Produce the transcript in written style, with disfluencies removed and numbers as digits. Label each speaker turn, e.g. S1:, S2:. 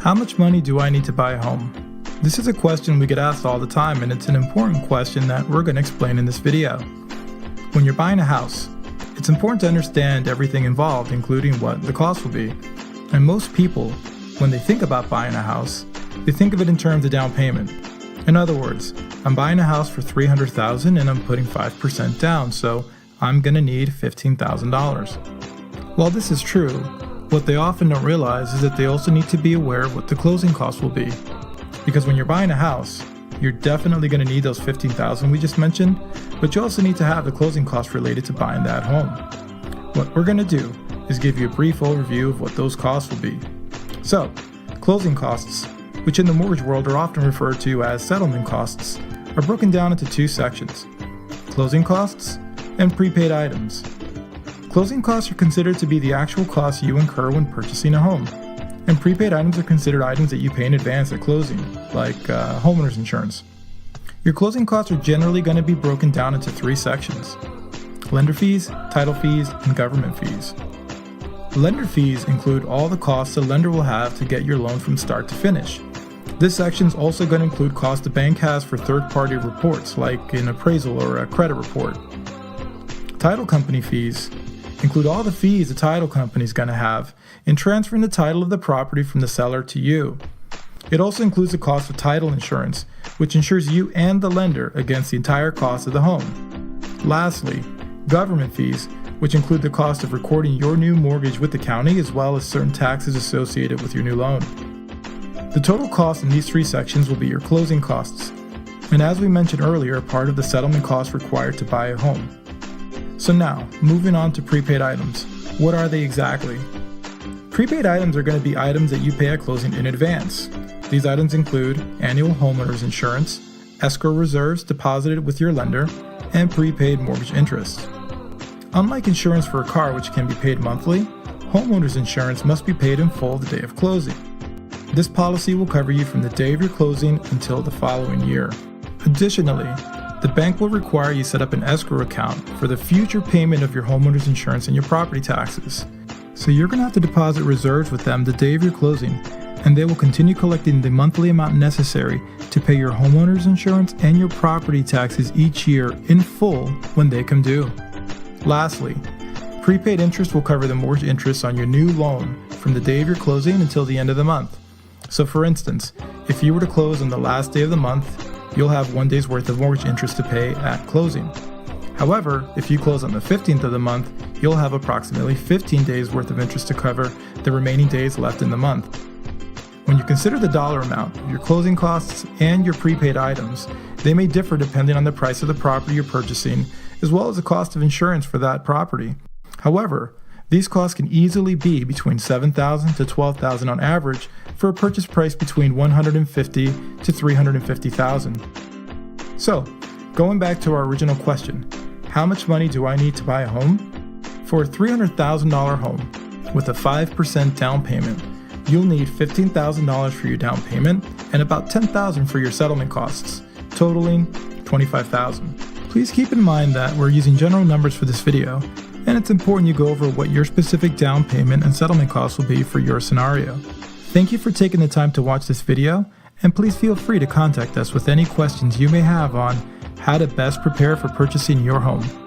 S1: How much money do I need to buy a home? This is a question we get asked all the time, and it's an important question that we're going to explain in this video. When you're buying a house, it's important to understand everything involved, including what the cost will be. And most people, when they think about buying a house, they think of it in terms of down payment. In other words, I'm buying a house for $300,000 and I'm putting 5% down, so I'm going to need $15,000. While this is true, what they often don't realize is that they also need to be aware of what the closing costs will be. Because when you're buying a house, you're definitely going to need those $15,000 we just mentioned, but you also need to have the closing costs related to buying that home. What we're going to do is give you a brief overview of what those costs will be. So, closing costs, which in the mortgage world are often referred to as settlement costs, are broken down into two sections: closing costs and prepaid items. Closing costs are considered to be the actual costs you incur when purchasing a home, and prepaid items are considered items that you pay in advance at closing, like homeowner's insurance. Your closing costs are generally going to be broken down into three sections: lender fees, title fees, and government fees. Lender fees include all the costs a lender will have to get your loan from start to finish. This section is also going to include costs the bank has for third-party reports, like an appraisal or a credit report. Title company fees include all the fees the title company is going to have in transferring the title of the property from the seller to you. It also includes the cost of title insurance, which insures you and the lender against the entire cost of the home. Lastly, government fees, which include the cost of recording your new mortgage with the county as well as certain taxes associated with your new loan. The total cost in these three sections will be your closing costs, and as we mentioned earlier, part of the settlement costs required to buy a home. So now, moving on to prepaid items. What are they exactly? Prepaid items are going to be items that you pay at closing in advance. These items include annual homeowner's insurance, escrow reserves deposited with your lender, and prepaid mortgage interest. Unlike insurance for a car, which can be paid monthly, homeowner's insurance must be paid in full the day of closing. This policy will cover you from the day of your closing until the following year. Additionally, the bank will require you set up an escrow account for the future payment of your homeowner's insurance and your property taxes. So you're going to have to deposit reserves with them the day of your closing, and they will continue collecting the monthly amount necessary to pay your homeowner's insurance and your property taxes each year in full when they come due. Lastly, prepaid interest will cover the mortgage interest on your new loan from the day of your closing until the end of the month. So for instance, if you were to close on the last day of the month, you'll have 1 day's worth of mortgage interest to pay at closing. However, if you close on the 15th of the month, you'll have approximately 15 days worth of interest to cover the remaining days left in the month. When you consider the dollar amount of your closing costs and your prepaid items, they may differ depending on the price of the property you're purchasing, as well as the cost of insurance for that property. However, these costs can easily be between $7,000 to $12,000 on average for a purchase price between $150,000 to $350,000. So, going back to our original question, how much money do I need to buy a home? For a $300,000 home with a 5% down payment, you'll need $15,000 for your down payment and about $10,000 for your settlement costs, totaling $25,000. Please keep in mind that we're using general numbers for this video, and it's important you go over what your specific down payment and settlement costs will be for your scenario. Thank you for taking the time to watch this video, and please feel free to contact us with any questions you may have on how to best prepare for purchasing your home.